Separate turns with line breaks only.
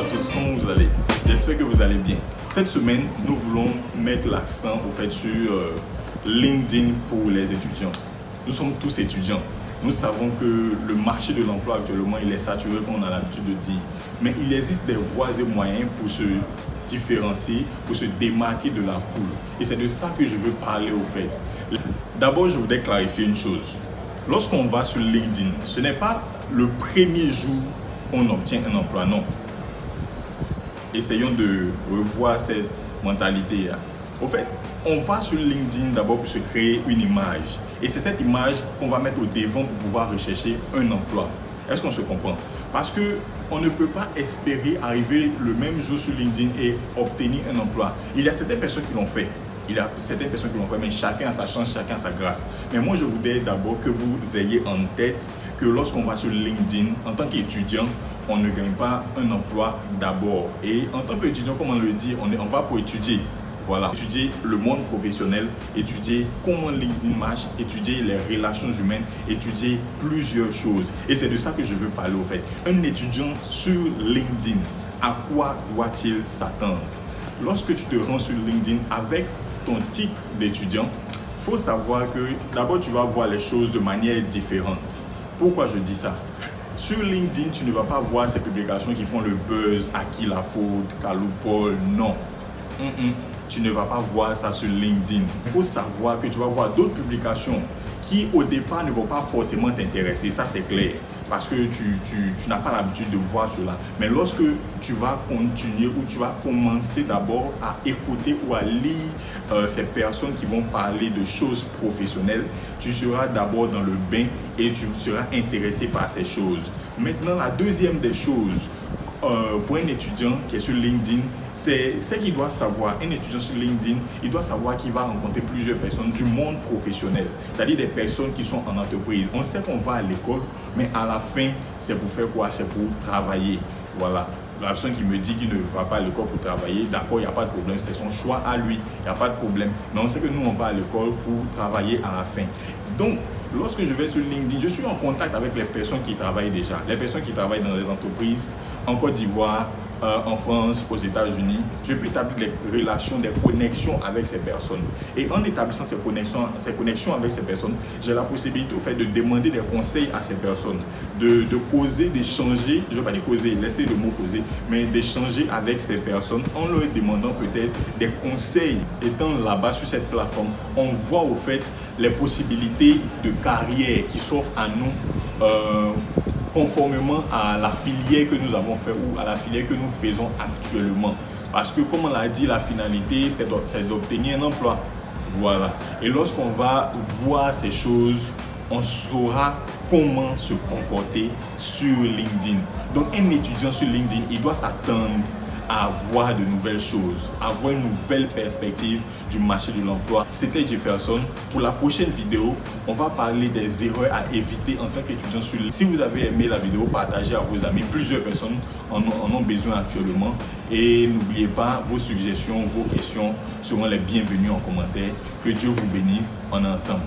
à tous, comment vous allez? J'espère que vous allez bien. Cette semaine, nous voulons mettre l'accent au fait sur LinkedIn pour les étudiants. Nous sommes tous étudiants. Nous savons que le marché de l'emploi actuellement, il est saturé comme on a l'habitude de dire. Mais il existe des voies et moyens pour se différencier, pour se démarquer de la foule. Et c'est de ça que je veux parler au fait. D'abord, je voudrais clarifier une chose. Lorsqu'on va sur LinkedIn, ce n'est pas le premier jour qu'on obtient un emploi, non. Essayons de revoir cette mentalité-là. Au fait, on va sur LinkedIn d'abord pour se créer une image. Et c'est cette image qu'on va mettre au devant pour pouvoir rechercher un emploi. Est-ce qu'on se comprend? Parce qu'on ne peut pas espérer arriver le même jour sur LinkedIn et obtenir un emploi. Il y a certaines personnes qui l'ont fait. Mais chacun a sa chance, chacun a sa grâce. Mais moi, je voudrais d'abord que vous ayez en tête que lorsqu'on va sur LinkedIn, en tant qu'étudiant, on ne gagne pas un emploi d'abord. Et en tant qu'étudiant, comme on le dit, on va pour étudier. Voilà, étudier le monde professionnel, étudier comment LinkedIn marche, étudier les relations humaines, étudier plusieurs choses. Et c'est de ça que je veux parler au fait. Un étudiant sur LinkedIn, à quoi doit-il s'attendre? Lorsque tu te rends sur LinkedIn avec ton titre d'étudiant, il faut savoir que d'abord tu vas voir les choses de manière différente. Pourquoi je dis ça? Sur LinkedIn, tu ne vas pas voir ces publications qui font le buzz, à qui la faute, Kalou Paul, non. Tu ne vas pas voir ça sur LinkedIn. Il faut savoir que tu vas voir d'autres publications qui au départ ne vont pas forcément t'intéresser, ça c'est clair, parce que tu n'as pas l'habitude de voir cela. Mais lorsque tu vas continuer ou tu vas commencer d'abord à écouter ou à lire ces personnes qui vont parler de choses professionnelles, tu seras d'abord dans le bain et tu seras intéressé par ces choses. Maintenant, la deuxième des choses, pour un étudiant qui est sur LinkedIn, c'est ce qu'il doit savoir. Un étudiant sur LinkedIn, il doit savoir qu'il va rencontrer plusieurs personnes du monde professionnel, c'est-à-dire des personnes qui sont en entreprise. On sait qu'on va à l'école, mais à la fin, c'est pour faire quoi? C'est pour travailler. Voilà. La personne qui me dit qu'il ne va pas à l'école pour travailler, d'accord, il n'y a pas de problème, c'est son choix à lui, il n'y a pas de problème. Mais on sait que nous, on va à l'école pour travailler à la fin. Donc, lorsque je vais sur LinkedIn, je suis en contact avec les personnes qui travaillent déjà. Les personnes qui travaillent dans des entreprises en Côte d'Ivoire, en France, aux États-Unis. Je peux établir des relations, des connexions avec ces personnes. Et en établissant ces connexions avec ces personnes, j'ai la possibilité au fait de demander des conseils à ces personnes, de causer, d'échanger, je ne veux pas dire causer, laisser le mot causer, mais d'échanger avec ces personnes en leur demandant peut-être des conseils. Étant là-bas sur cette plateforme, on voit au fait les possibilités de carrière qui s'offrent à nous conformément à la filière que nous avons fait ou à la filière que nous faisons actuellement. Parce que comme on l'a dit, la finalité, c'est d'obtenir un emploi. Voilà. Et lorsqu'on va voir ces choses, on saura comment se comporter sur LinkedIn. Donc un étudiant sur LinkedIn, il doit s'attendre à voir de nouvelles choses, à avoir une nouvelle perspective du marché de l'emploi. C'était Jefferson. Pour la prochaine vidéo, on va parler des erreurs à éviter en tant qu'étudiant sur LinkedIn. Si vous avez aimé la vidéo, partagez à vos amis. Plusieurs personnes en ont besoin actuellement. Et n'oubliez pas, vos suggestions, vos questions seront les bienvenues en commentaire. Que Dieu vous bénisse. On est ensemble.